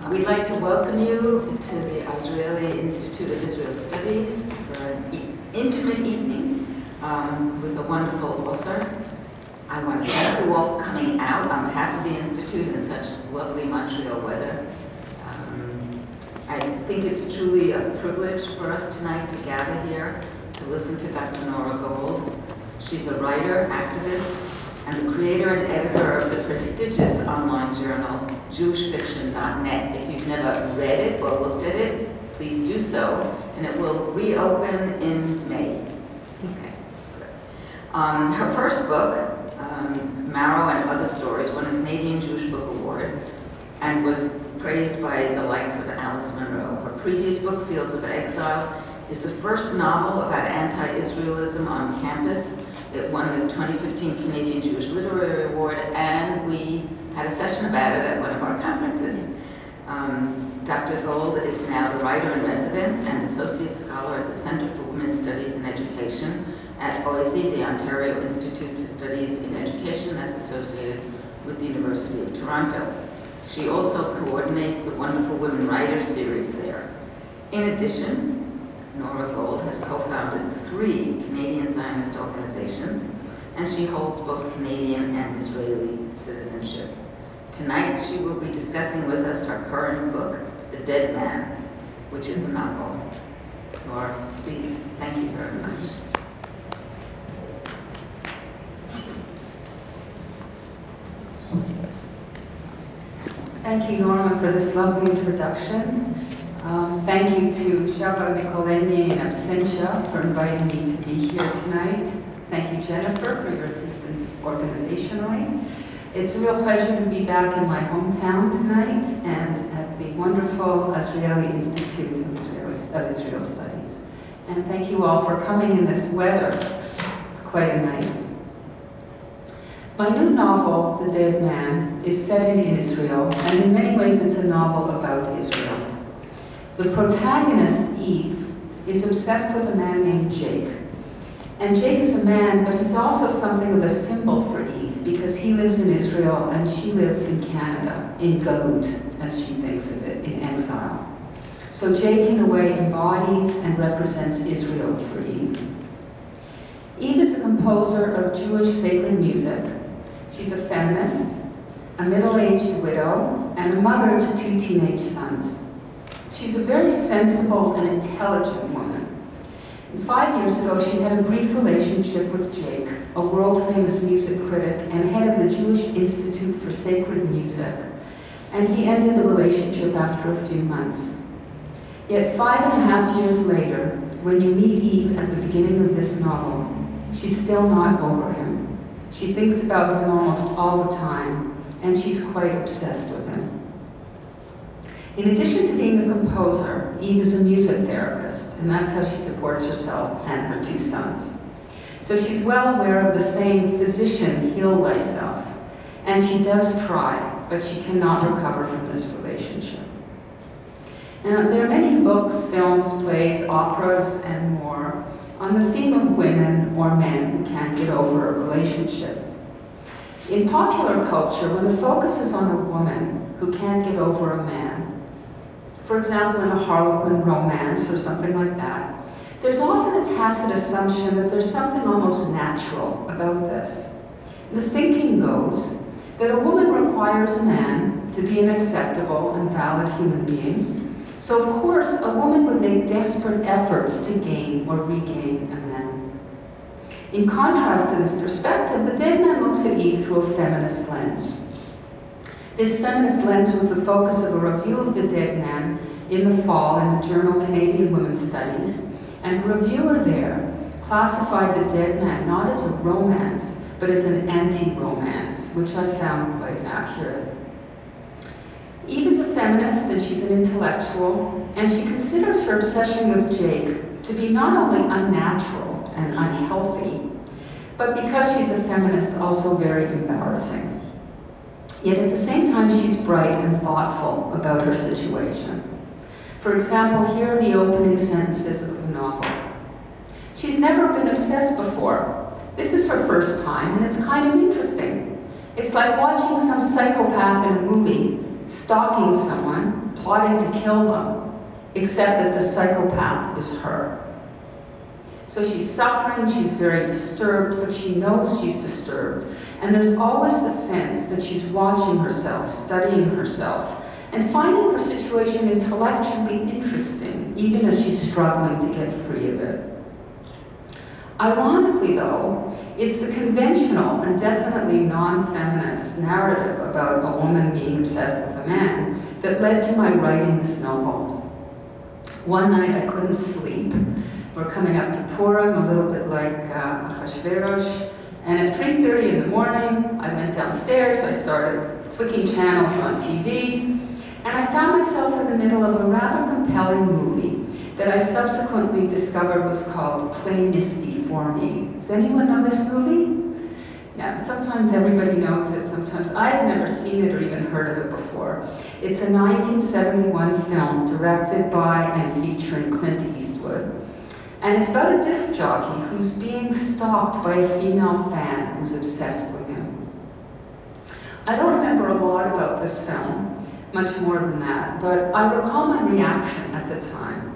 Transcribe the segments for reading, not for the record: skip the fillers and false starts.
We'd like to welcome you to the Israeli Institute of Israel Studies for an intimate evening with a wonderful author. I want to thank you all for coming out on behalf of the Institute in such lovely Montreal weather. I think it's truly a privilege for us tonight to gather here to listen to Dr. Nora Gold. She's a writer, activist, and the creator and editor of the prestigious online journal, JewishFiction.net. If you've never read it or looked at it, please do so, and it will reopen in May. Okay, good. Her first book, Marrow and Other Stories, won a Canadian Jewish Book Award and was praised by the likes of Alice Munro. Her previous book, Fields of Exile, is the first novel about anti-Israelism on campus. It won the 2015 Canadian Jewish Literary Award, and we had a session about it at one of our conferences. Dr. Gold is now the writer-in-residence and associate scholar at the Center for Women's Studies in Education at OISE, the Ontario Institute for Studies in Education that's associated with the University of Toronto. She also coordinates the wonderful Women Writers series there. In addition, Nora Gold has co-founded 3 Canadian Zionist organizations, and she holds both Canadian and Israeli citizenship. Tonight, she will be discussing with us her current book, The Dead Man, which is a novel. Nora, please, thank you very much. Thank you, Norma, for this lovely introduction. Thank you to Shava Nikoleni and Absentia for inviting me to be here tonight. Thank you, Jennifer, for your assistance organizationally. It's a real pleasure to be back in my hometown tonight and at the wonderful Israeli Institute of Israel Studies. And thank you all for coming in this weather. It's quite a night. My new novel, The Dead Man, is set in Israel, and in many ways it's a novel about Israel. The protagonist, Eve, is obsessed with a man named Jake. And Jake is a man, but he's also something of a symbol for Eve, because he lives in Israel and she lives in Canada, in Galut, as she thinks of it, in exile. So Jake, in a way, embodies and represents Israel for Eve. Eve is a composer of Jewish sacred music. She's a feminist, a middle-aged widow, and a mother to 2 teenage sons. She's a very sensible and intelligent woman. And 5 years ago, she had a brief relationship with Jake, a world-famous music critic and head of the Jewish Institute for Sacred Music. And he ended the relationship after a few months. Yet 5.5 years later, when you meet Eve at the beginning of this novel, she's still not over him. She thinks about him almost all the time, and she's quite obsessed with him. In addition to being a composer, Eve is a music therapist, and that's how she supports herself and her 2 sons. So she's well aware of the saying, physician, heal thyself. And she does try, but she cannot recover from this relationship. Now, there are many books, films, plays, operas, and more on the theme of women or men who can't get over a relationship. In popular culture, when the focus is on a woman who can't get over a man, for example, in a Harlequin romance or something like that, there's often a tacit assumption that there's something almost natural about this. The thinking goes that a woman requires a man to be an acceptable and valid human being. So of course, a woman would make desperate efforts to gain or regain a man. In contrast to this perspective, The Dead Man looks at Eve through a feminist lens. This feminist lens was the focus of a review of The Dead Man in the fall in the journal Canadian Women's Studies, and the reviewer there classified The Dead Man not as a romance, but as an anti-romance, which I found quite accurate. Eve is a feminist and she's an intellectual, and she considers her obsession with Jake to be not only unnatural and unhealthy, but because she's a feminist, also very embarrassing. Yet at the same time, she's bright and thoughtful about her situation. For example, here are the opening sentences of the novel. She's never been obsessed before. This is her first time, and it's kind of interesting. It's like watching some psychopath in a movie stalking someone, plotting to kill them, except that the psychopath is her. So she's suffering, she's very disturbed, but she knows she's disturbed. And there's always the sense that she's watching herself, studying herself, and finding her situation intellectually interesting, even as she's struggling to get free of it. Ironically, though, it's the conventional and definitely non-feminist narrative about a woman being obsessed with a man that led to my writing this novel. One night I couldn't sleep. We're coming up to Purim, a little bit like Achashverosh, and at 3:30 in the morning, I went downstairs, I started flicking channels on TV, and I found myself in the middle of a rather compelling movie that I subsequently discovered was called Play Misty for Me. Does anyone know this movie? Yeah, sometimes everybody knows it, sometimes I had never seen it or even heard of it before. It's a 1971 film directed by and featuring Clint Eastwood. And it's about a disc jockey who's being stalked by a female fan who's obsessed with him. I don't remember a lot about this film, much more than that, but I recall my reaction at the time.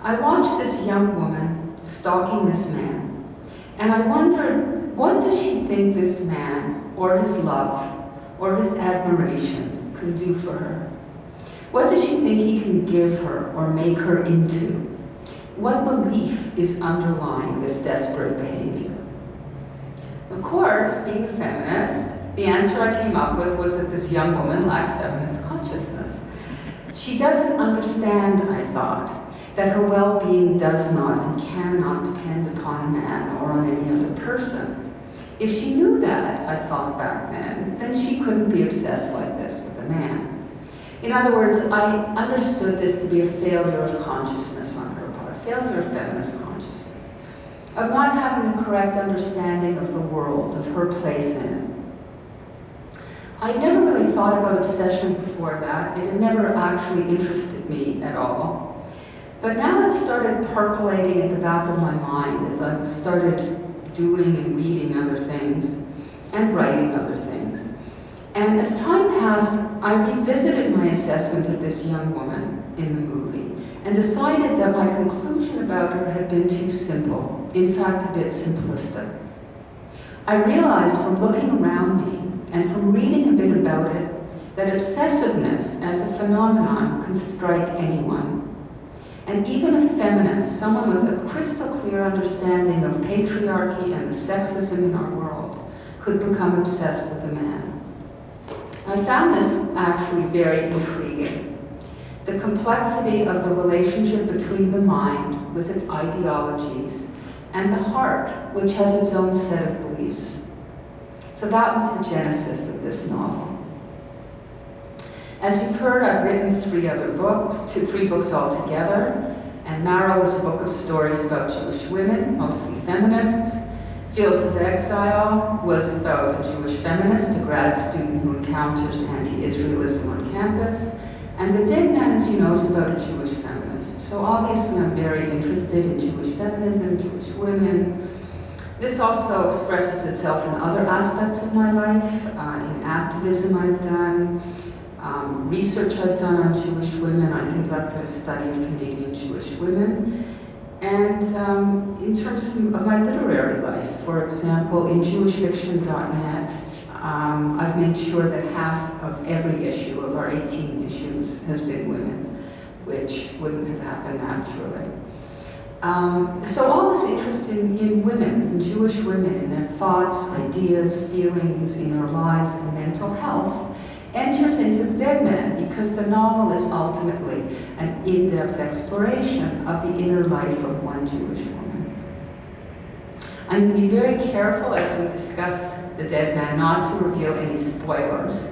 I watched this young woman stalking this man, and I wondered, what does she think this man, or his love, or his admiration can do for her? What does she think he can give her or make her into? What belief is underlying this desperate behavior? Of course, being a feminist, the answer I came up with was that this young woman lacks feminist consciousness. She doesn't understand, I thought, that her well-being does not and cannot depend upon a man or on any other person. If she knew that, I thought back then she couldn't be obsessed like this with a man. In other words, I understood this to be a failure of consciousness on her part, a failure of feminist consciousness, of not having the correct understanding of the world, of her place in it. I never really thought about obsession before that. It had never actually interested me at all. But now it started percolating at the back of my mind as I started doing and reading other things and writing other things. And as time passed, I revisited my assessment of this young woman in the movie and decided that my conclusion about her had been too simple, in fact a bit simplistic. I realized from looking around me and from reading a bit about it that obsessiveness as a phenomenon can strike anyone. And even a feminist, someone with a crystal clear understanding of patriarchy and the sexism in our world, could become obsessed with a man. I found this actually very intriguing. The complexity of the relationship between the mind, with its ideologies, and the heart, which has its own set of beliefs. So that was the genesis of this novel. As you've heard, I've written three books altogether, and Marrow is a book of stories about Jewish women, mostly feminists. Fields of Exile was about a Jewish feminist, a grad student who encounters anti-Israelism on campus. And The Dead Man, as you know, is about a Jewish feminist. So obviously I'm very interested in Jewish feminism, Jewish women. This also expresses itself in other aspects of my life, in activism I've done, research I've done on Jewish women. I conducted a study of Canadian Jewish women. And in terms of my literary life, for example, in jewishfiction.net, I've made sure that half of every issue of our 18 issues has been women, which wouldn't have happened naturally. So all this interest in women, in Jewish women, in their thoughts, ideas, feelings, in their lives, and mental health, enters into The Dead Man, because the novel is ultimately an in-depth exploration of the inner life of one Jewish woman. I'm going to be very careful as we discuss The Dead Man not to reveal any spoilers,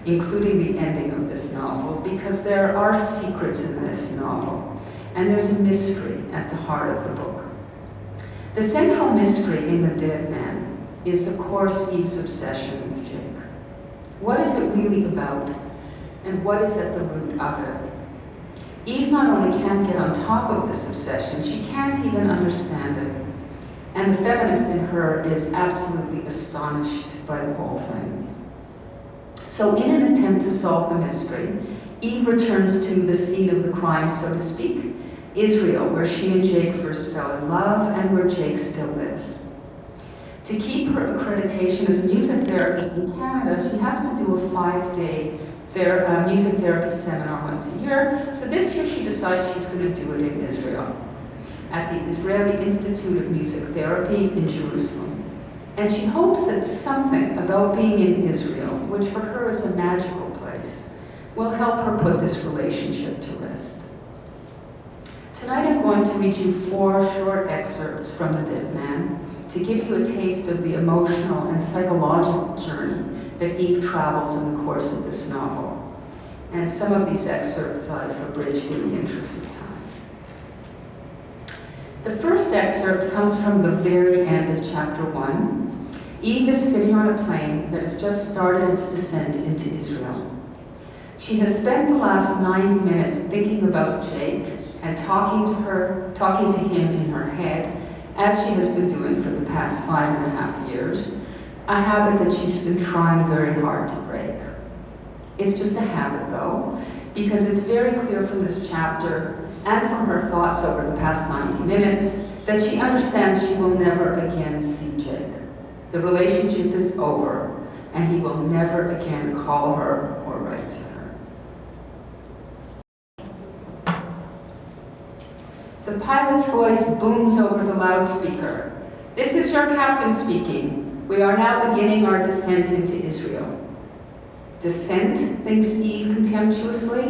including the ending of this novel, because there are secrets in this novel, and there's a mystery at the heart of the book. The central mystery in The Dead Man is, of course, Eve's obsession with Jake. What is it really about, and what is at the root of it? Eve not only can't get on top of this obsession, she can't even understand it. And the feminist in her is absolutely astonished by the whole thing. So in an attempt to solve the mystery, Eve returns to the scene of the crime, so to speak, Israel, where she and Jake first fell in love and where Jake still lives. To keep her accreditation as a music therapist in Canada, she has to do a 5-day music therapy seminar once a year. So this year she decides she's going to do it in Israel, at the Israeli Institute of Music Therapy in Jerusalem. And she hopes that something about being in Israel, which for her is a magical place, will help her put this relationship to rest. Tonight I'm going to read you 4 short excerpts from The Dead Man to give you a taste of the emotional and psychological journey that Eve travels in the course of this novel. And some of these excerpts I've abridged in the interest of time. The first excerpt comes from the very end of chapter 1. Eve is sitting on a plane that has just started its descent into Israel. She has spent the last 90 minutes thinking about Jake and talking to him in her head, as she has been doing for the past 5.5 years, a habit that she's been trying very hard to break. It's just a habit, though, because it's very clear from this chapter and from her thoughts over the past 90 minutes that she understands she will never again see Jake. The relationship is over, and he will never again call her or write to her. The pilot's voice booms over the loudspeaker. "This is your captain speaking. We are now beginning our descent into Israel." Descent, thinks Eve contemptuously.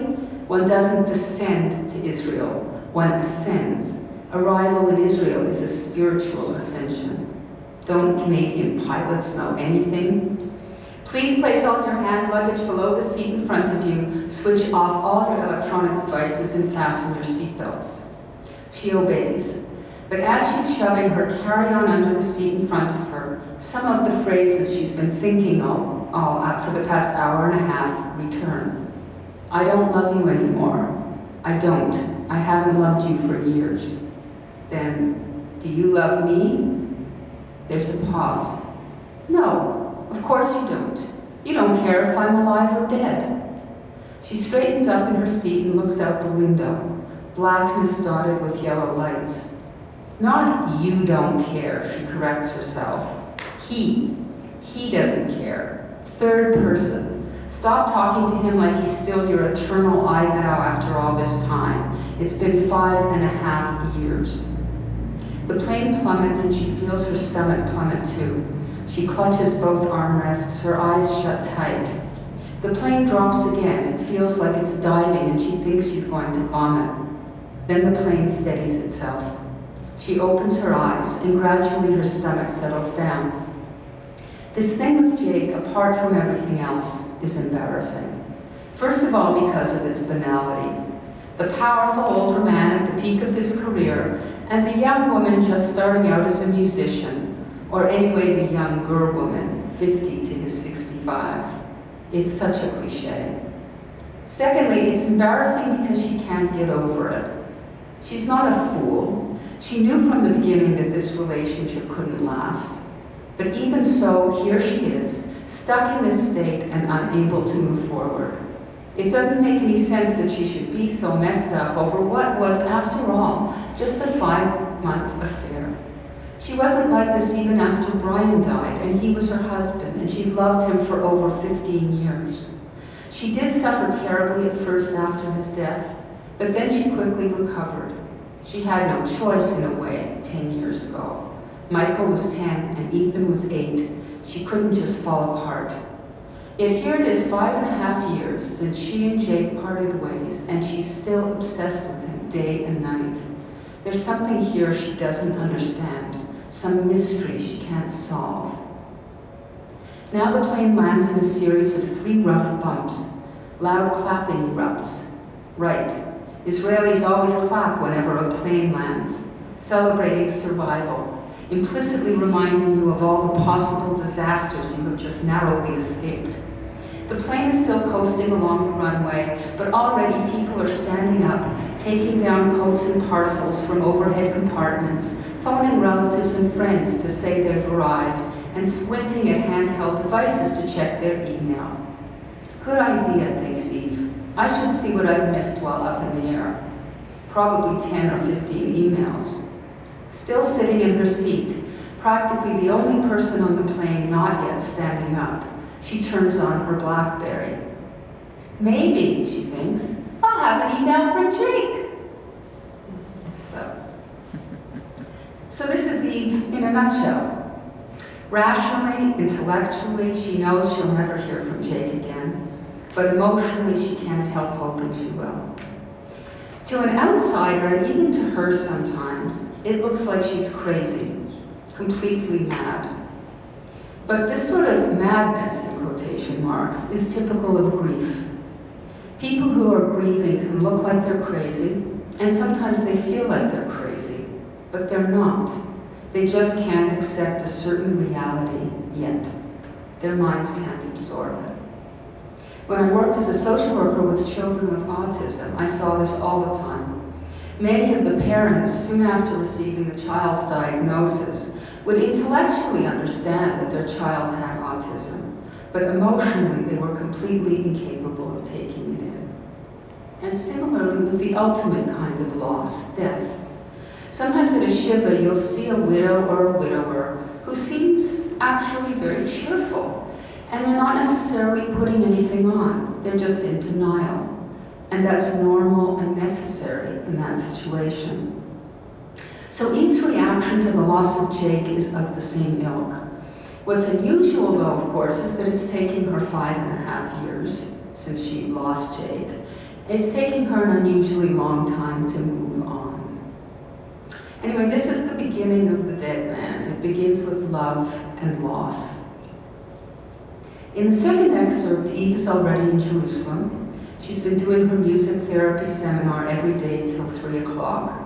One doesn't descend to Israel, one ascends. Arrival in Israel is a spiritual ascension. Don't Canadian pilots know anything? Please place all your hand luggage below the seat in front of you, switch off all your electronic devices, and fasten your seatbelts. She obeys, but as she's shoving her carry-on under the seat in front of her, some of the phrases she's been thinking for the past hour and a half return. "I don't love you anymore. I don't. I haven't loved you for years." Then, "Do you love me?" There's a pause. "No, of course you don't. You don't care if I'm alive or dead." She straightens up in her seat and looks out the window. Blackness dotted with yellow lights. "Not you don't care," she corrects herself. He doesn't care. Third person. Stop talking to him like he's still your eternal I thou after all this time. It's been 5.5 years. The plane plummets and she feels her stomach plummet too. She clutches both armrests, her eyes shut tight. The plane drops again. It feels like it's diving and she thinks she's going to vomit. Then the plane steadies itself. She opens her eyes and gradually her stomach settles down. This thing with Jake, apart from everything else, is embarrassing. First of all, because of its banality. The powerful older man at the peak of his career and the young woman just starting out as a musician, or anyway the younger woman, 50 to his 65. It's such a cliche. Secondly, it's embarrassing because she can't get over it. She's not a fool. She knew from the beginning that this relationship couldn't last. But even so, here she is, stuck in this state and unable to move forward. It doesn't make any sense that she should be so messed up over what was, after all, just a 5-month affair. She wasn't like this even after Brian died, and he was her husband, and she'd loved him for over 15 years. She did suffer terribly at first after his death, but then she quickly recovered. She had no choice in a way 10 years ago. Michael was 10 and Ethan was 8. She couldn't just fall apart. Yet here it is 5.5 years since she and Jake parted ways, and she's still obsessed with him day and night. There's something here she doesn't understand, some mystery she can't solve. Now the plane lands in a series of 3 rough bumps. Loud clapping erupts. Right. Israelis always clap whenever a plane lands, celebrating survival, implicitly reminding you of all the possible disasters you have just narrowly escaped. The plane is still coasting along the runway, but already people are standing up, taking down coats and parcels from overhead compartments, phoning relatives and friends to say they've arrived, and squinting at handheld devices to check their email. Good idea, thinks Eve. I should see what I've missed while up in the air. Probably 10 or 15 emails. Still sitting in her seat, practically the only person on the plane not yet standing up, she turns on her BlackBerry. Maybe, she thinks, I'll have an email from Jake. So this is Eve in a nutshell. Rationally, intellectually, she knows she'll never hear from Jake again, but emotionally she can't help hoping she will. To an outsider, and even to her sometimes, it looks like she's crazy, completely mad. But this sort of madness, in quotation marks, is typical of grief. People who are grieving can look like they're crazy, and sometimes they feel like they're crazy, but they're not. They just can't accept a certain reality yet. Their minds can't absorb it. When I worked as a social worker with children with autism, I saw this all the time. Many of the parents, soon after receiving the child's diagnosis, would intellectually understand that their child had autism, but emotionally they were completely incapable of taking it in. And similarly with the ultimate kind of loss, death. Sometimes at a shiva you'll see a widow or a widower who seems actually very cheerful, and they're not necessarily putting anything on, they're just in denial. And that's normal and necessary in that situation. So Eve's reaction to the loss of Jake is of the same ilk. What's unusual though, of course, is that it's taking her 5.5 years since she lost Jake. It's taking her an unusually long time to move on. Anyway, this is the beginning of The Dead Man. It begins with love and loss. In the second excerpt, Eve is already in Jerusalem. She's been doing her music therapy seminar every day till 3 o'clock.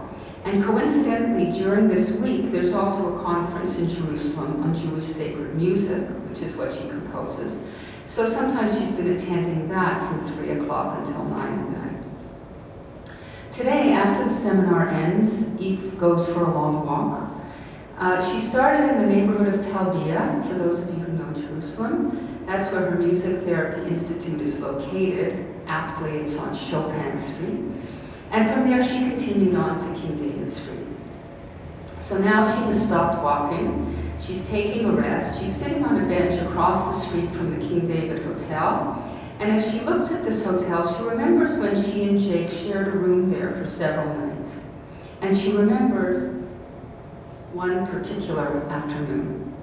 And coincidentally, during this week, there's also a conference in Jerusalem on Jewish sacred music, which is what she composes. So sometimes she's been attending that from 3 o'clock until 9 at night. Today, after the seminar ends, Eve goes for a long walk. She started in the neighborhood of Talbia, for those of you who know Jerusalem. That's where her Music Therapy Institute is located. Aptly, it's on Chopin Street. And from there, she continued on to King David Street. So now she has stopped walking. She's taking a rest. She's sitting on a bench across the street from the King David Hotel. And as she looks at this hotel, she remembers when she and Jake shared a room there for several nights. And she remembers one particular afternoon.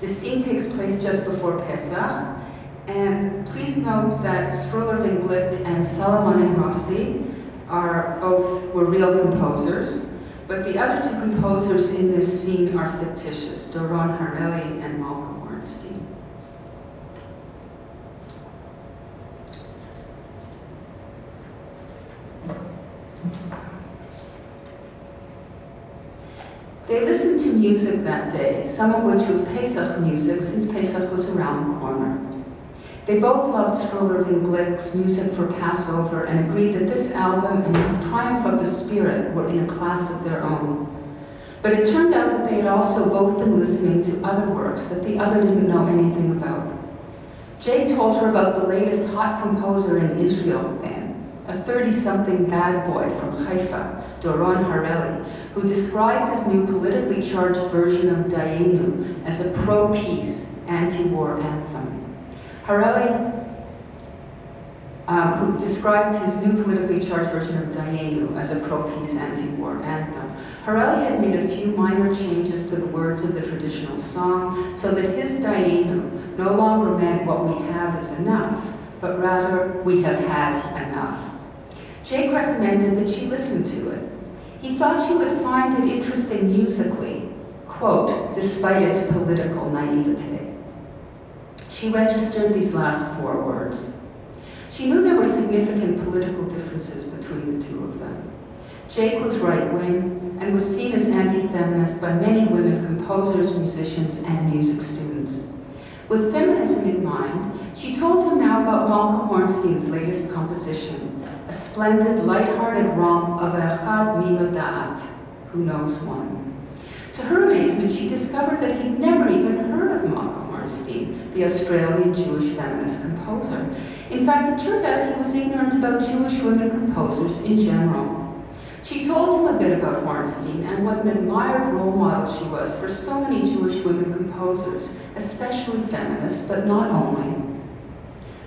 This scene takes place just before Pesach. And please note that Struller Van Glick and Salomon Rossi were real composers, but the other two composers in this scene are fictitious, Doron Hareli and Malcolm Ornstein. They listened to music that day, some of which was Pesach music, since Pesach was around the corner. They both loved Struller Van Glick's music for Passover and agreed that this album and his Triumph of the Spirit were in a class of their own. But it turned out that they had also both been listening to other works that the other didn't know anything about. Jake told her about the latest hot composer in Israel then, a 30-something bad boy from Haifa, Doron Hareli, who described his new politically charged version of Dayenu as a pro-peace, anti-war anthem. Hareli, who described his new politically charged version of Dayenu as a pro-peace, anti-war anthem. Hareli had made a few minor changes to the words of the traditional song so that his Dayenu no longer meant what we have is enough, but rather we have had enough. Jake recommended that she listen to it. He thought she would find it interesting musically, quote, despite its political naivete. She registered these last 4 words. She knew there were significant political differences between the two of them. Jake was right-wing and was seen as anti-feminist by many women composers, musicians, and music students. With feminism in mind, she told him now about Malcolm Ornstein's latest composition, a splendid, light-hearted romp of Echad Mimadaat, who knows one. To her amazement, she discovered that he'd never even heard of Malcolm Ornstein. Ornstein, the Australian Jewish feminist composer. In fact, it turned out he was ignorant about Jewish women composers in general. She told him a bit about Ornstein and what an admired role model she was for so many Jewish women composers, especially feminists, but not only.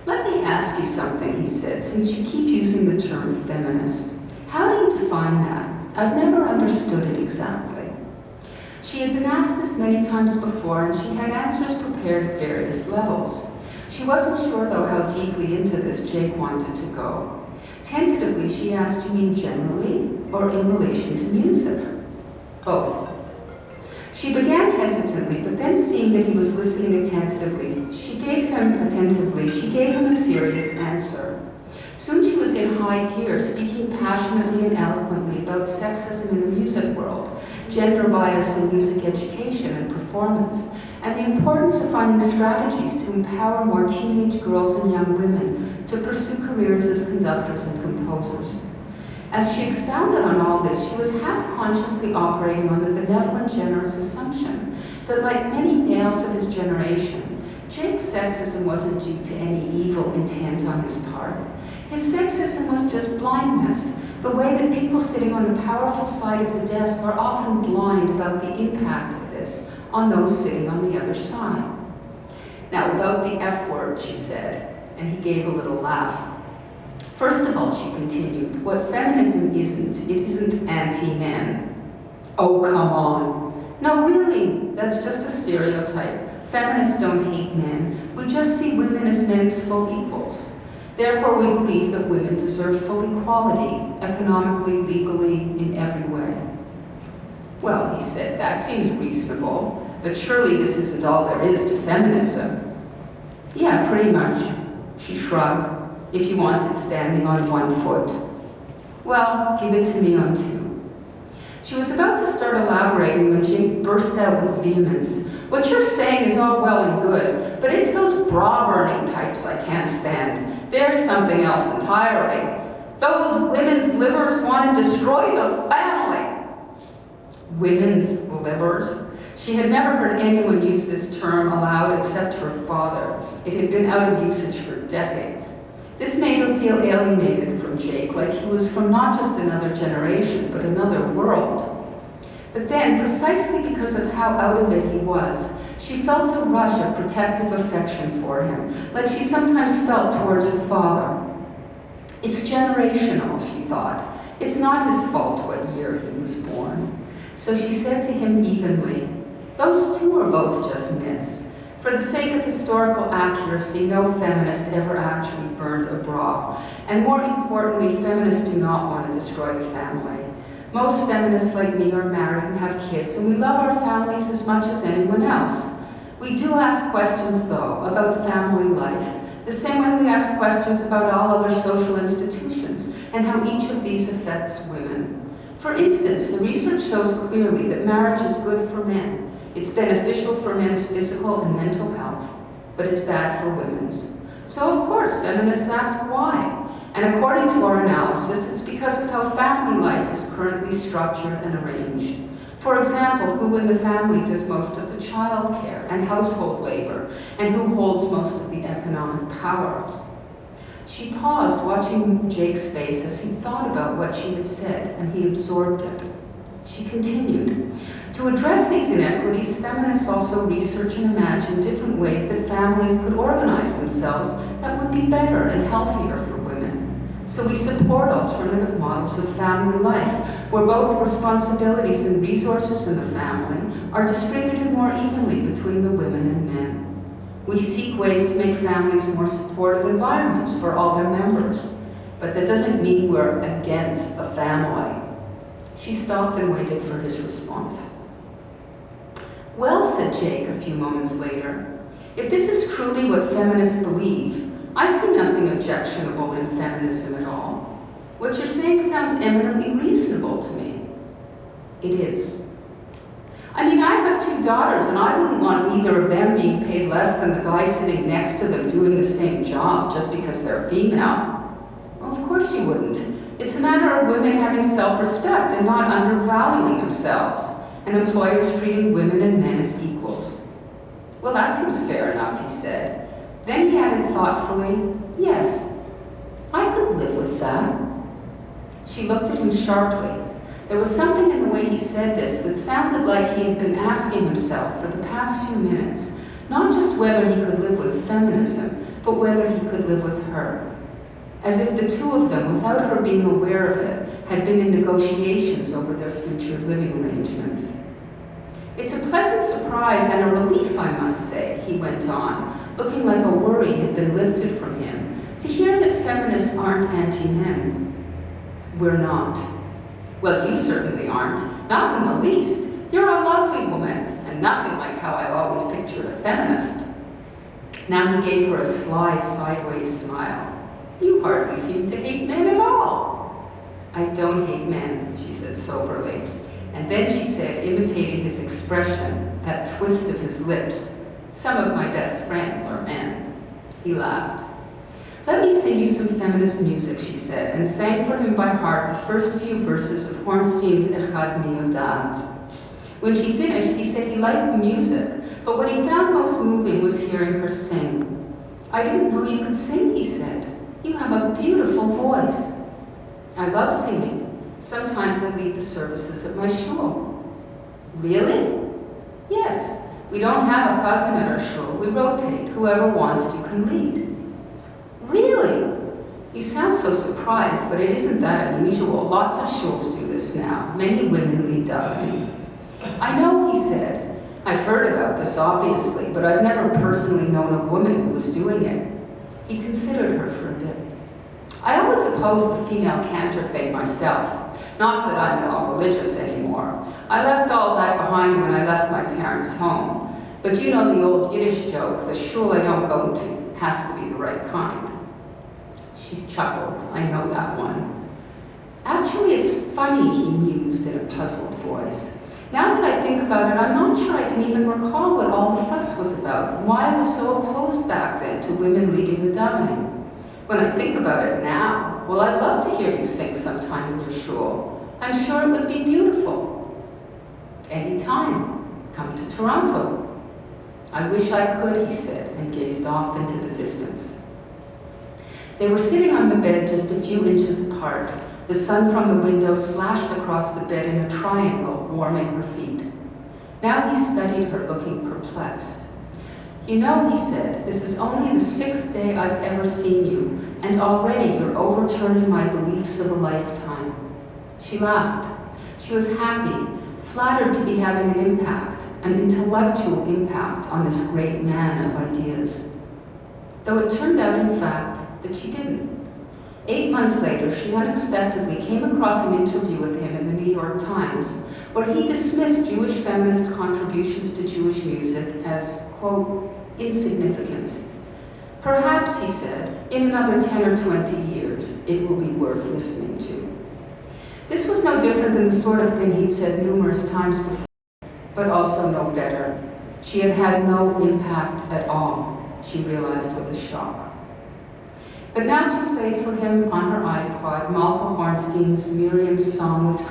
"Let me ask you something," he said, "since you keep using the term feminist. How do you define that? I've never understood it exactly." She had been asked this many times before, and she had answers prepared at various levels. She wasn't sure, though, how deeply into this Jake wanted to go. Tentatively, she asked, "You mean generally, or in relation to music?" "Both." She began hesitantly, but then seeing that he was listening attentively, she gave him a serious answer. Soon she was in high gear, speaking passionately and eloquently about sexism in the music world, gender bias in music education and performance, and the importance of finding strategies to empower more teenage girls and young women to pursue careers as conductors and composers. As she expounded on all this, she was half-consciously operating on the benevolent, generous assumption that, like many males of his generation, Jake's sexism wasn't due to any evil intent on his part. His sexism was just blindness, the way that people sitting on the powerful side of the desk are often blind about the impact of this on those sitting on the other side. "Now, about the F word," she said, and he gave a little laugh. "First of all," she continued, "what feminism isn't, it isn't anti-men." "Oh, come on." "No, really, that's just a stereotype. Feminists don't hate men. We just see women as men's full equals. Therefore, we believe that women deserve full equality, economically, legally, in every way." "Well," he said, "that seems reasonable, but surely this isn't all there is to feminism." "Yeah, pretty much," she shrugged, "if you want it standing on one foot." "Well, give it to me on two." She was about to start elaborating when Jake burst out with vehemence. "What you're saying is all well and good, but it's those bra-burning types I can't stand. There's something else entirely. Those women's livers want to destroy the family." Women's livers? She had never heard anyone use this term aloud except her father. It had been out of usage for decades. This made her feel alienated from Jake, like he was from not just another generation, but another world. But then, precisely because of how out of it he was, she felt a rush of protective affection for him, like she sometimes felt towards her father. It's generational, she thought. It's not his fault what year he was born. So she said to him evenly, "Those two are both just myths. For the sake of historical accuracy, no feminist ever actually burned a bra. And more importantly, feminists do not want to destroy the family. Most feminists like me are married and have kids, and we love our families as much as anyone else. We do ask questions, though, about family life, the same way we ask questions about all other social institutions and how each of these affects women. For instance, the research shows clearly that marriage is good for men. It's beneficial for men's physical and mental health, but it's bad for women's. So of course, feminists ask why. And according to our analysis, it's because of how family life is currently structured and arranged. For example, who in the family does most of the child care and household labor, and who holds most of the economic power. She paused, watching Jake's face as he thought about what she had said, and he absorbed it. She continued, "To address these inequities, feminists also research and imagine different ways that families could organize themselves that would be better and healthier for women. So we support alternative models of family life, where both responsibilities and resources in the family are distributed more evenly between the women and men. We seek ways to make families more supportive environments for all their members, but that doesn't mean we're against the family." She stopped and waited for his response. "Well," said Jake a few moments later, "if this is truly what feminists believe, I see nothing objectionable in feminism at all. What you're saying sounds eminently reasonable to me." "It is. I mean, I have 2 daughters, and I wouldn't want either of them being paid less than the guy sitting next to them doing the same job just because they're female." "Well, of course you wouldn't. It's a matter of women having self-respect and not undervaluing themselves, and employers treating women and men as equals." Well, that seems fair enough, he said. Then he added thoughtfully, yes, I could live with that. She looked at him sharply. There was something in the way he said this that sounded like he had been asking himself for the past few minutes, not just whether he could live with feminism, but whether he could live with her. As if the two of them, without her being aware of it, had been in negotiations over their future living arrangements. It's a pleasant surprise and a relief, I must say, he went on, looking like a worry had been lifted from him, to hear that feminists aren't anti-men. We're not. Well, you certainly aren't, not in the least. You're a lovely woman, and nothing like how I've always pictured a feminist. Now he gave her a sly, sideways smile. You hardly seem to hate men at all. I don't hate men, she said soberly. And then she said, imitating his expression, that twist of his lips, some of my best friends are men. He laughed. Let me sing you some feminist music, she said, and sang for him by heart the first few verses of Hornstein's Acclaimed. When she finished, he said he liked the music, but what he found most moving was hearing her sing. I didn't know you could sing, he said. You have a beautiful voice. I love singing. Sometimes I lead the services at my shul. Really? Yes. We don't have a chazan at our shul. We rotate. Whoever wants to can lead. Really? You sound so surprised, but it isn't that unusual. Lots of shuls do this now. Many women lead davening. I know, he said. I've heard about this, obviously, but I've never personally known a woman who was doing it. He considered her for a bit. I always opposed the female cantor thing myself. Not that I'm at all religious anymore. I left all that behind when I left my parents' home. But you know the old Yiddish joke, the shul I don't go to has to be the right kind. She chuckled. I know that one. Actually, it's funny, he mused in a puzzled voice. Now that I think about it, I'm not sure I can even recall what all the fuss was about, why I was so opposed back then to women leading the davening. When I think about it now, well, I'd love to hear you sing sometime in your shul. I'm sure it would be beautiful. Anytime. Come to Toronto. I wish I could, he said, and gazed off into the distance. They were sitting on the bed just a few inches apart. The sun from the window slashed across the bed in a triangle, warming her feet. Now he studied her, looking perplexed. You know, he said, this is only the 6th day I've ever seen you, and already you're overturning my beliefs of a lifetime. She laughed. She was happy, flattered to be having an impact, an intellectual impact on this great man of ideas. Though it turned out, in fact, that she didn't. 8 months later, she unexpectedly came across an interview with him in the New York Times, where he dismissed Jewish feminist contributions to Jewish music as, quote, insignificant. Perhaps, he said, in another 10 or 20 years, it will be worth listening to. This was no different than the sort of thing he'd said numerous times before, but also no better. She had had no impact at all, she realized with a shock. But now she played for him on her iPod Malka Hornstein's Miriam's Song with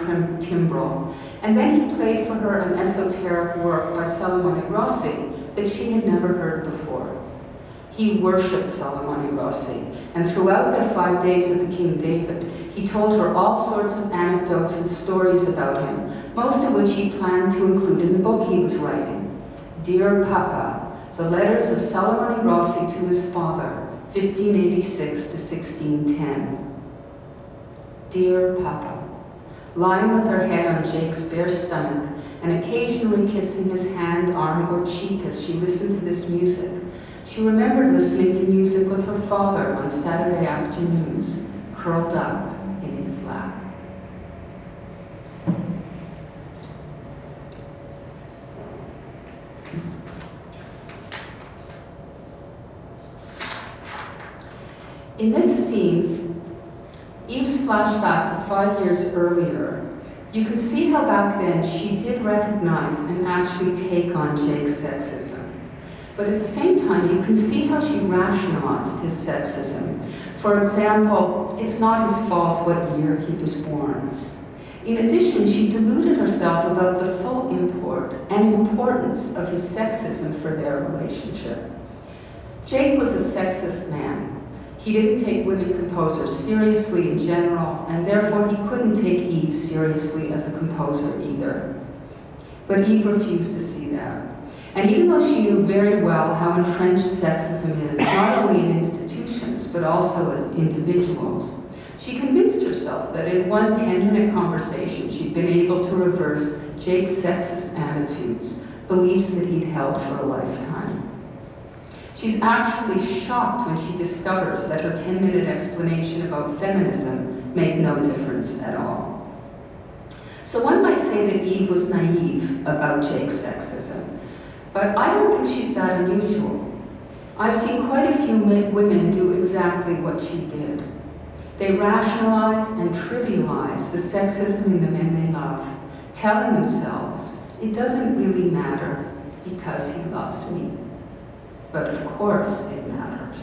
Timbrel, and then he played for her an esoteric work by Salomone Rossi that she had never heard before. He worshipped Salomone Rossi, and throughout their 5 days at the King David, he told her all sorts of anecdotes and stories about him, most of which he planned to include in the book he was writing. Dear Papa, the letters of Salomone Rossi to his father, 1586 to 1610. Dear Papa, lying with her head on Jake's bare stomach and occasionally kissing his hand, arm, or cheek as she listened to this music, she remembered listening to music with her father on Saturday afternoons, curled up in his lap. In this scene, Eve's flashback to 5 years earlier, you can see how back then she did recognize and actually take on Jake's sexism. But at the same time, you can see how she rationalized his sexism. For example, it's not his fault what year he was born. In addition, she deluded herself about the full import and importance of his sexism for their relationship. Jake was a sexist man. He didn't take women composers seriously in general, and therefore he couldn't take Eve seriously as a composer either. But Eve refused to see that. And even though she knew very well how entrenched sexism is, not only in institutions, but also as individuals, she convinced herself that in one 10-minute conversation, she'd been able to reverse Jake's sexist attitudes, beliefs that he'd held for a lifetime. She's actually shocked when she discovers that her 10-minute explanation about feminism made no difference at all. So one might say that Eve was naive about Jake's sexism, but I don't think she's that unusual. I've seen quite a few women do exactly what she did. They rationalize and trivialize the sexism in the men they love, telling themselves, it doesn't really matter because he loves me. But of course it matters.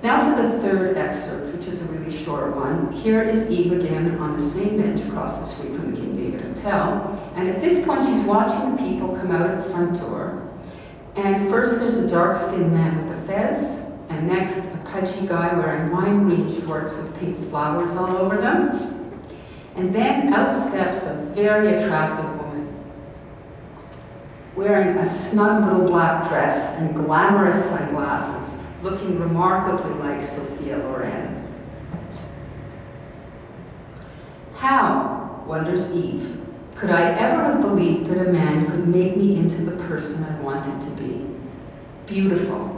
Now for the third excerpt, which is a really short one. Here is Eve again on the same bench across the street from the King David Hotel. And at this point, she's watching the people come out of the front door. And first there's a dark-skinned man with a fez, and next a pudgy guy wearing lime green shorts with pink flowers all over them. And then out steps a very attractive woman, wearing a snug little black dress and glamorous sunglasses, looking remarkably like Sophia Loren. How, wonders Eve, could I ever have believed that a man could make me into the person I wanted to be? Beautiful,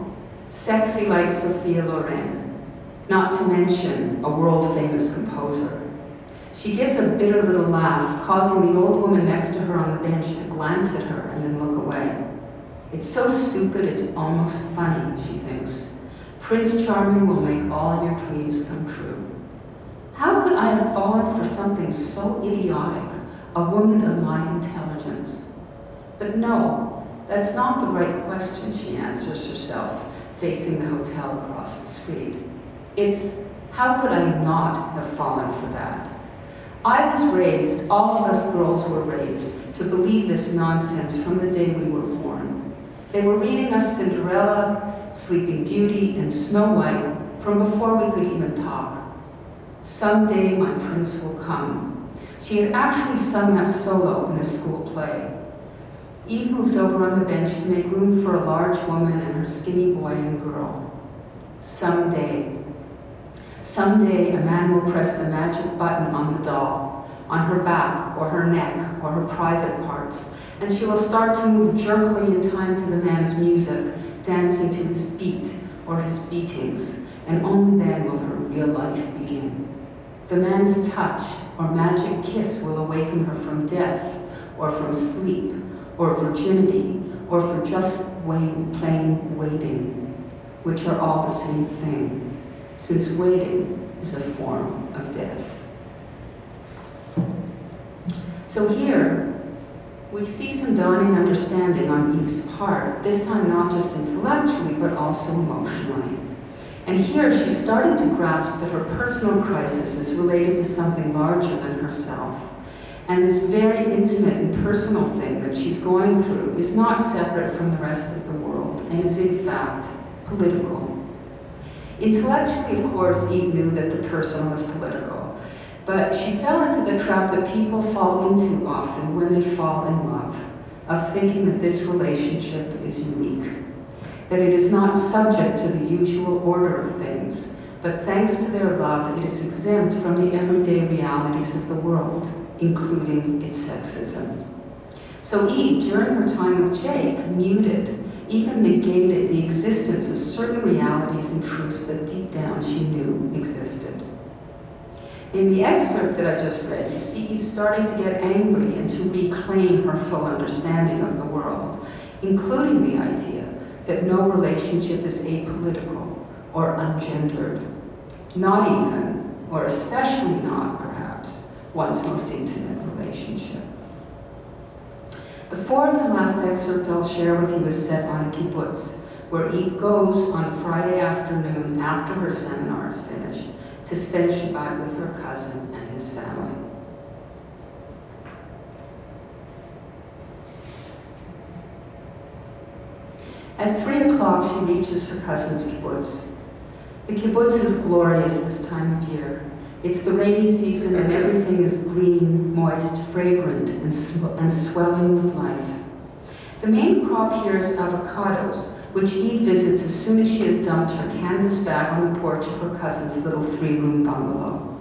sexy like Sophia Loren, not to mention a world-famous composer. She gives a bitter little laugh, causing the old woman next to her on the bench to glance at her and then look away. It's so stupid it's almost funny, she thinks. Prince Charming will make all your dreams come true. How could I have fallen for something so idiotic, a woman of my intelligence? But no, that's not the right question, she answers herself, facing the hotel across the street. It's, how could I not have fallen for that? I was raised, all of us girls were raised, to believe this nonsense from the day we were born. They were reading us Cinderella, Sleeping Beauty, and Snow White from before we could even talk. Someday my prince will come. She had actually sung that solo in a school play. Eve moves over on the bench to make room for a large woman and her skinny boy and girl. Someday. Someday a man will press the magic button on the doll, on her back or her neck or her private parts, and she will start to move jerkily in time to the man's music, dancing to his beat or his beatings, and only then will her real life begin. The man's touch or magic kiss will awaken her from death or from sleep or virginity or for just plain waiting, which are all the same thing, since waiting is a form of death. So here, we see some dawning understanding on Eve's part, this time not just intellectually, but also emotionally. And here, she's starting to grasp that her personal crisis is related to something larger than herself. And this very intimate and personal thing that she's going through is not separate from the rest of the world, and is in fact political. Intellectually, of course, Eve knew that the personal is political, but she fell into the trap that people fall into often when they fall in love, of thinking that this relationship is unique, that it is not subject to the usual order of things, but thanks to their love, it is exempt from the everyday realities of the world, including its sexism. So Eve, during her time with Jake, muted, even negated the existence of certain realities and truths that deep down she knew existed. In the excerpt that I just read, you see Eve starting to get angry and to reclaim her full understanding of the world, including the idea that no relationship is apolitical or ungendered, not even, or especially not, perhaps, one's most intimate relationship. The fourth and last excerpt I'll share with you is set on a kibbutz, where Eve goes on Friday afternoon after her seminar is finished to spend Shabbat with her cousin and his family. At 3 o'clock, she reaches her cousin's kibbutz. The kibbutz is glorious this time of year. It's the rainy season and everything is green, moist, fragrant, and swelling with life. The main crop here is avocados, which Eve visits as soon as she has dumped her canvas bag on the porch of her cousin's little 3-room bungalow.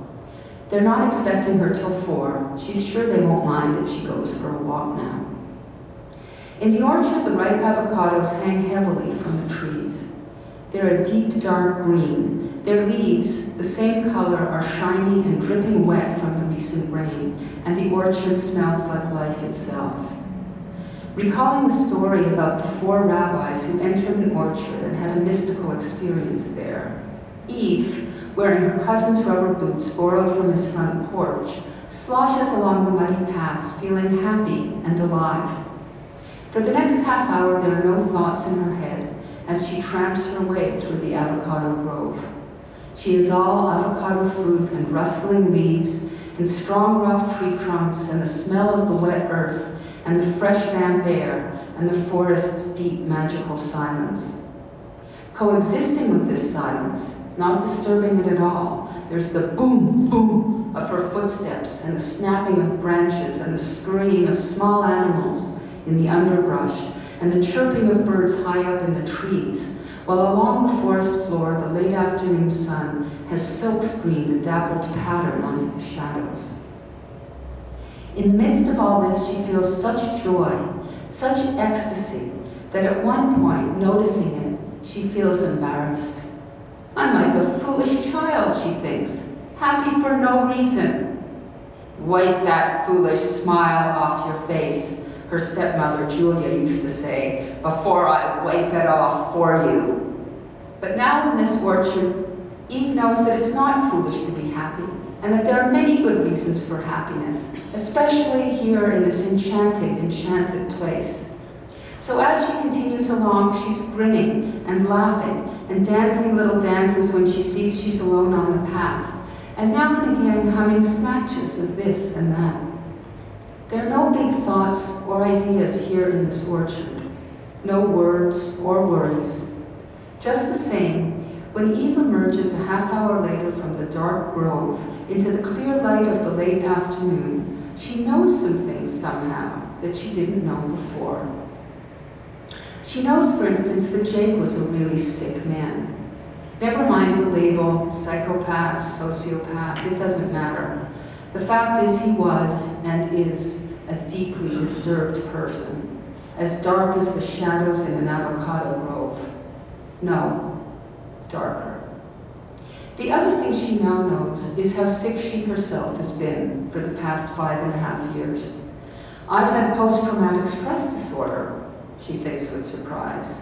They're not expecting her till 4. She's sure they won't mind if she goes for a walk now. In the orchard, the ripe avocados hang heavily from the trees. They're a deep, dark green. Their leaves, the same color, are shiny and dripping wet from the recent rain, and the orchard smells like life itself. Recalling the story about the 4 rabbis who entered an orchard and had a mystical experience there, Eve, wearing her cousin's rubber boots borrowed from his front porch, sloshes along the muddy paths, feeling happy and alive. For the next half hour, there are no thoughts in her head as she tramps her way through the avocado grove. She is all avocado fruit and rustling leaves, and strong, rough tree trunks, and the smell of the wet earth, and the fresh, damp air, and the forest's deep, magical silence. Coexisting with this silence, not disturbing it at all, there's the boom, boom of her footsteps, and the snapping of branches, and the scurrying of small animals in the underbrush, and the chirping of birds high up in the trees, while along the forest floor the late afternoon sun has silk-screened a dappled pattern onto the shadows. In the midst of all this, she feels such joy, such ecstasy, that at one point, noticing it, she feels embarrassed. I'm like a foolish child, she thinks, happy for no reason. Wipe that foolish smile off your face, her stepmother Julia used to say, before I wipe it off for you. But now in this orchard, Eve knows that it's not foolish to be happy, and that there are many good reasons for happiness, especially here in this enchanted place. So as she continues along, she's grinning and laughing and dancing little dances when she sees she's alone on the path, and now and again humming snatches of this and that. There are no big thoughts or ideas here in this orchard, no words or worries. Just the same, when Eve emerges a half hour later from the dark grove into the clear light of the late afternoon, she knows some things somehow that she didn't know before. She knows, for instance, that Jake was a really sick man. Never mind the label, psychopath, sociopath, it doesn't matter. The fact is he was and is a deeply disturbed person, as dark as the shadows in an avocado grove. No, darker. The other thing she now knows is how sick she herself has been for the past 5.5 years. I've had post-traumatic stress disorder, she thinks with surprise.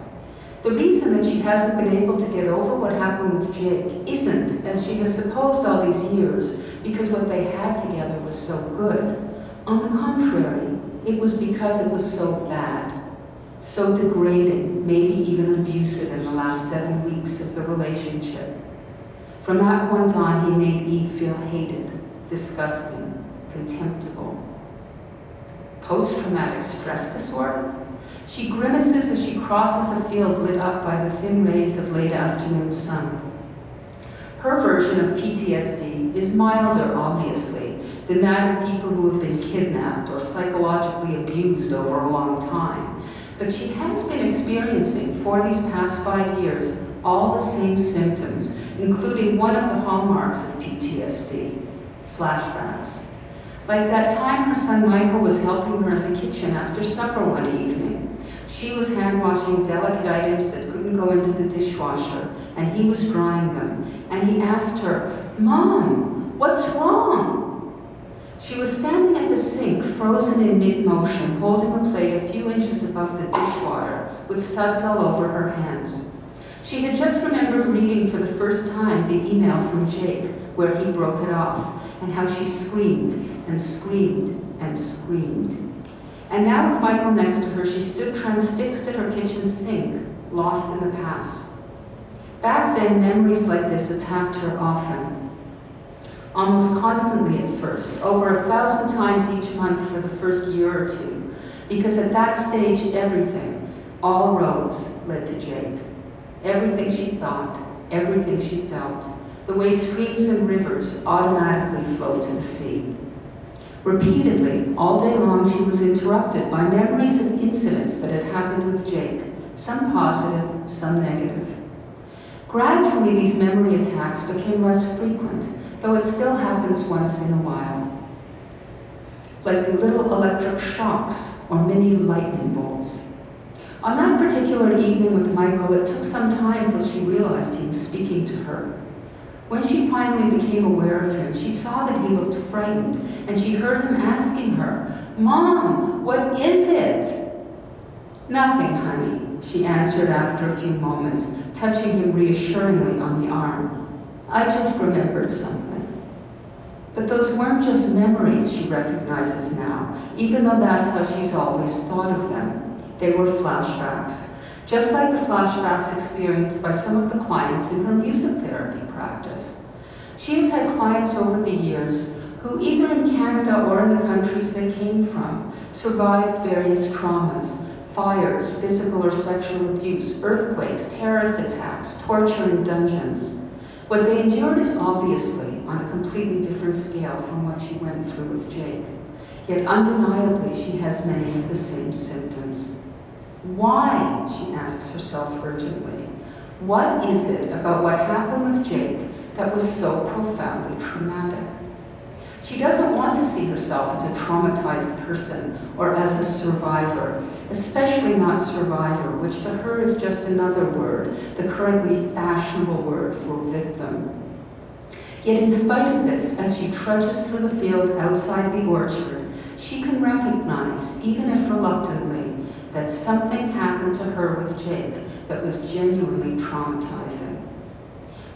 The reason that she hasn't been able to get over what happened with Jake isn't, as she has supposed all these years, because what they had together was so good. On the contrary, it was because it was so bad, so degrading, maybe even abusive in the last 7 weeks of the relationship. From that point on, he made Eve feel hated, disgusting, contemptible. Post-traumatic stress disorder? She grimaces as she crosses a field lit up by the thin rays of late afternoon sun. Her version of PTSD is milder, obviously, than that of people who have been kidnapped or psychologically abused over a long time. But she has been experiencing, for these past 5 years, all the same symptoms, including one of the hallmarks of PTSD, flashbacks. Like that time her son Michael was helping her in the kitchen after supper one evening. She was hand-washing delicate items that couldn't go into the dishwasher, and he was drying them. And he asked her, "Mom, what's wrong?" She was standing at the sink, frozen in mid-motion, holding a plate a few inches above the dishwater, with suds all over her hands. She had just remembered reading for the first time the email from Jake, where he broke it off, and how she screamed and screamed and screamed. And now with Michael next to her, she stood transfixed at her kitchen sink, lost in the past. Back then, memories like this attacked her often. almost constantly at first, over 1,000 times each month for the first year or two, because at that stage everything, all roads led to Jake. Everything she thought, everything she felt, the way streams and rivers automatically flow to the sea. Repeatedly, all day long, she was interrupted by memories of incidents that had happened with Jake, some positive, some negative. Gradually, these memory attacks became less frequent, though it still happens once in a while. Like the little electric shocks or mini lightning bolts. On that particular evening with Michael, it took some time till she realized he was speaking to her. When she finally became aware of him, she saw that he looked frightened, and she heard him asking her, "Mom, what is it?" "Nothing, honey," she answered after a few moments, touching him reassuringly on the arm. "I just remembered something." But those weren't just memories she recognizes now, even though that's how she's always thought of them. They were flashbacks, just like the flashbacks experienced by some of the clients in her music therapy practice. She has had clients over the years who, either in Canada or in the countries they came from, survived various traumas, fires, physical or sexual abuse, earthquakes, terrorist attacks, torture in dungeons. What they endured is obviously on a completely different scale from what she went through with Jake. Yet undeniably, she has many of the same symptoms. Why, she asks herself urgently, what is it about what happened with Jake that was so profoundly traumatic? She doesn't want to see herself as a traumatized person or as a survivor, especially not survivor, which to her is just another word, the currently fashionable word for victim. Yet in spite of this, as she trudges through the field outside the orchard, she can recognize, even if reluctantly, that something happened to her with Jake that was genuinely traumatizing.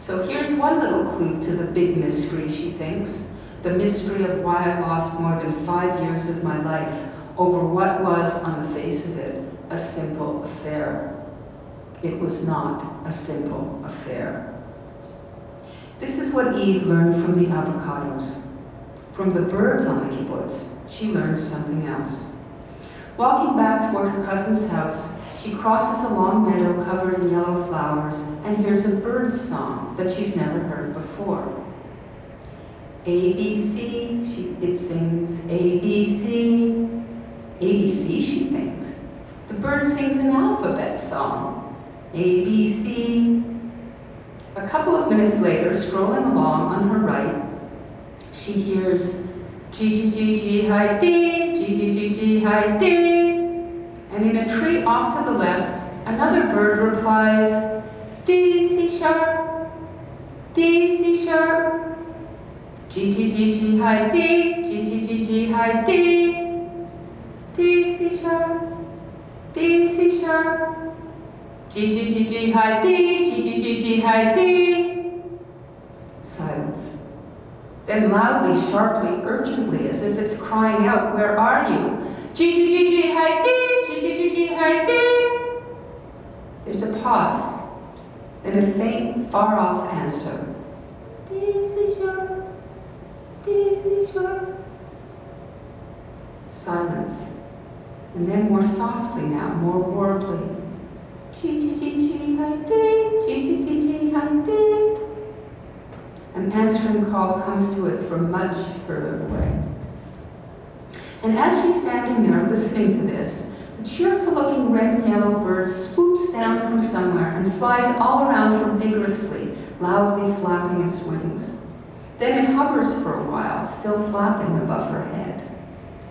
So here's one little clue to the big mystery, she thinks, the mystery of why I lost more than 5 years of my life over what was, on the face of it, a simple affair. It was not a simple affair. This is what Eve learned from the avocados. From the birds on the kibbutz, she learned something else. Walking back toward her cousin's house, she crosses a long meadow covered in yellow flowers and hears a bird song that she's never heard before. ABC, it sings, ABC. ABC, she thinks. The bird sings an alphabet song. ABC. A couple of minutes later, strolling along on her right, she hears G G G G hi dee, G G G G hi dee. And in a tree off to the left, another bird replies, D C sharp, D C sharp, G G G G hi dee, G G G G hi dee, D C sharp, D C sharp, G G G G hi dee, G G G G hi dee. Silence. Then loudly, sharply, urgently, as if it's crying out, where are you? G G G G hi dee, G G G G hi dee. There's a pause, then a faint, far-off answer. D C sharp, D C sharp. Silence, and then more softly now, more warbly. G G G G hi dee, G G G G hi dee. An answering call comes to it from much further away. And as she's standing there listening to this, a cheerful-looking red and yellow bird swoops down from somewhere and flies all around her vigorously, loudly flapping its wings. Then it hovers for a while, still flapping above her head.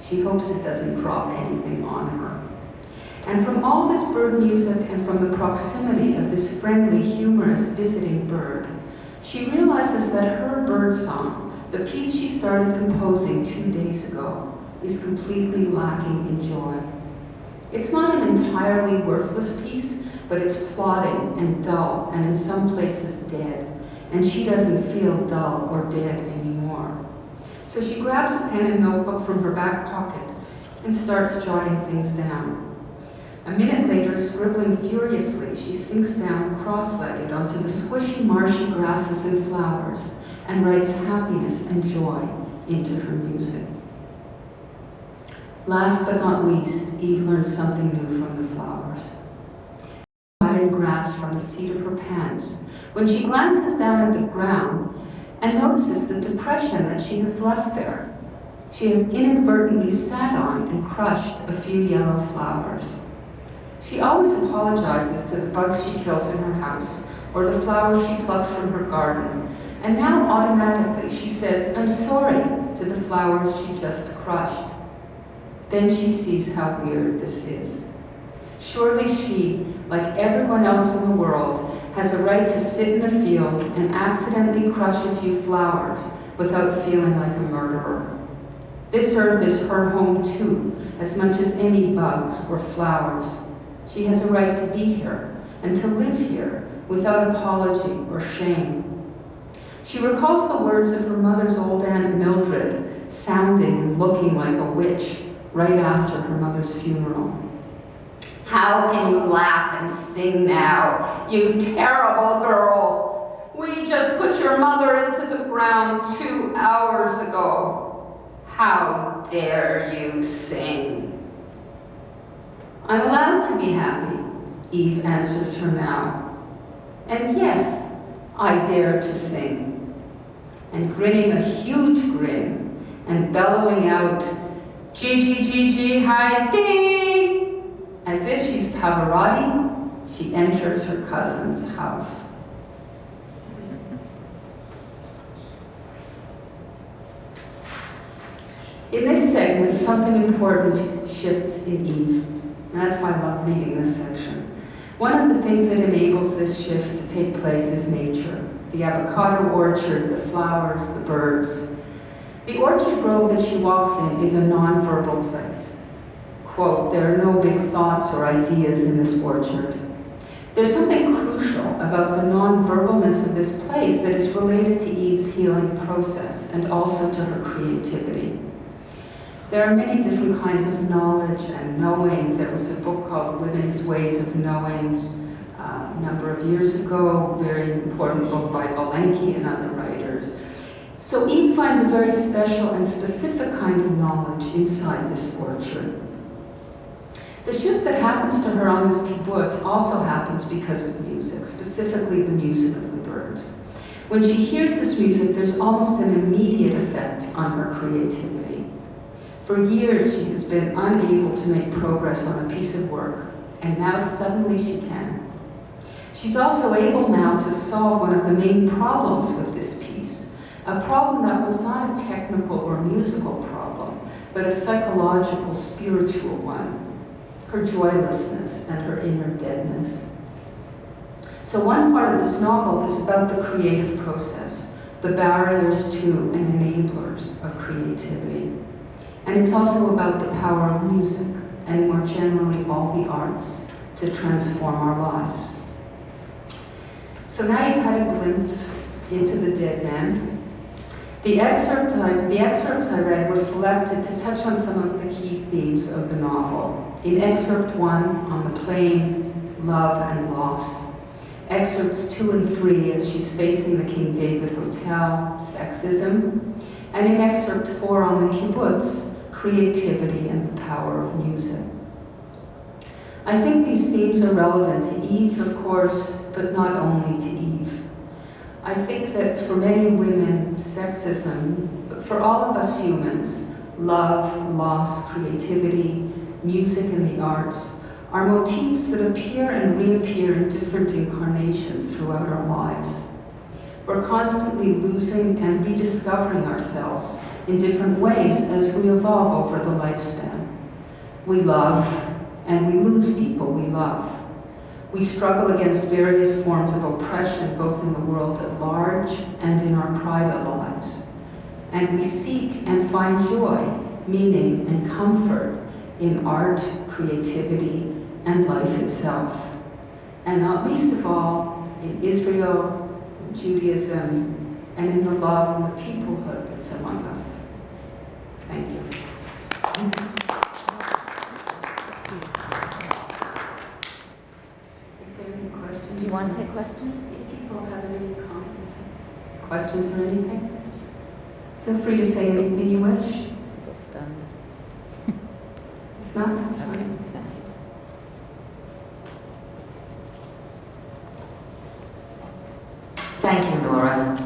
She hopes it doesn't drop anything on her. And from all this bird music and from the proximity of this friendly, humorous visiting bird, she realizes that her bird song, the piece she started composing 2 days ago, is completely lacking in joy. It's not an entirely worthless piece, but it's plodding and dull and in some places dead, and she doesn't feel dull or dead anymore. So she grabs a pen and notebook from her back pocket and starts jotting things down. A minute later, scribbling furiously, she sinks down cross-legged onto the squishy, marshy grasses and flowers, and writes happiness and joy into her music. Last but not least, Eve learns something new from the flowers. Matted grass from the seat of her pants when she glances down at the ground and notices the depression that she has left there. She has inadvertently sat on and crushed a few yellow flowers. She always apologizes to the bugs she kills in her house or the flowers she plucks from her garden, and now automatically she says, "I'm sorry," to the flowers she just crushed. Then she sees how weird this is. Surely she, like everyone else in the world, has a right to sit in a field and accidentally crush a few flowers without feeling like a murderer. This earth is her home too, as much as any bugs or flowers. She has a right to be here and to live here without apology or shame. She recalls the words of her mother's old Aunt Mildred, sounding and looking like a witch right after her mother's funeral. "How can you laugh and sing now, you terrible girl? We just put your mother into the ground 2 hours ago. How dare you sing?" "I'm allowed to be happy," Eve answers her now. "And yes, I dare to sing." And grinning a huge grin and bellowing out, "G G G G hi dee!" As if she's Pavarotti, she enters her cousin's house. In this segment, something important shifts in Eve, and that's why I love reading this section. One of the things that enables this shift to take place is nature. The avocado orchard, the flowers, the birds. The orchard grove that she walks in is a non-verbal place. Quote, "There are no big thoughts or ideas in this orchard." There's something crucial about the non-verbalness of this place that is related to Eve's healing process and also to her creativity. There are many different kinds of knowledge and knowing. There was a book called Women's Ways of Knowing a number of years ago, very important book by Balenki and other writers. So Eve finds a very special and specific kind of knowledge inside this orchard. The shift that happens to her on this kibbutz also happens because of music, specifically the music of the birds. When she hears this music, there's almost an immediate effect on her creativity. For years, she has been unable to make progress on a piece of work, and now suddenly she can. She's also able now to solve one of the main problems with this piece, a problem that was not a technical or musical problem, but a psychological, spiritual one, her joylessness and her inner deadness. So one part of this novel is about the creative process, the barriers to and enablers of creativity. And it's also about the power of music, and more generally all the arts, to transform our lives. So now you've had a glimpse into the dead man. The excerpts I read were selected to touch on some of the key themes of the novel. In excerpt 1, on the plane, love and loss. Excerpts 2 and 3, as she's facing the King David Hotel, sexism. And in excerpt 4, on the kibbutz, creativity and the power of music. I think these themes are relevant to Eve, of course, but not only to Eve. I think that for many women, sexism, but for all of us humans, love, loss, creativity, music and the arts are motifs that appear and reappear in different incarnations throughout our lives. We're constantly losing and rediscovering ourselves in different ways as we evolve over the lifespan. We love and we lose people we love. We struggle against various forms of oppression, both in the world at large and in our private lives. And we seek and find joy, meaning, and comfort in art, creativity, and life itself. And not least of all, in Israel, in Judaism, and in the love and the peoplehood that's among us. Thank you. If there are any questions. Do you want to take questions? If people have any comments. questions or anything? Feel free to say anything you wish. Just stunned. If not, that's fine. Thank you, Nora.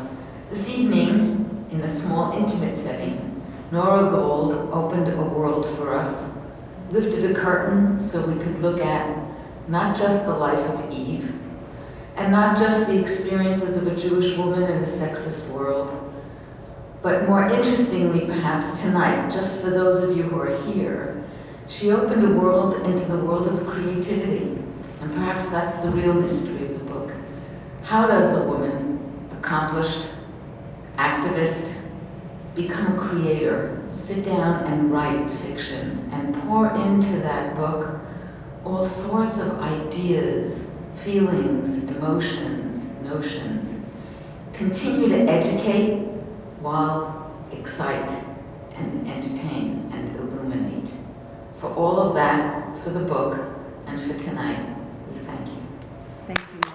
This evening, in a small, intimate setting, Nora Gold opened a world for us, lifted a curtain so we could look at not just the life of Eve, and not just the experiences of a Jewish woman in a sexist world, but more interestingly, perhaps tonight, just for those of you who are here, she opened a world into the world of creativity, and perhaps that's the real mystery of the book. How does a woman, accomplished activist, become a creator, sit down and write fiction, and pour into that book all sorts of ideas, feelings, emotions, notions, continue to educate while excite and entertain and illuminate. For all of that, for the book, and for tonight, we thank you. Thank you.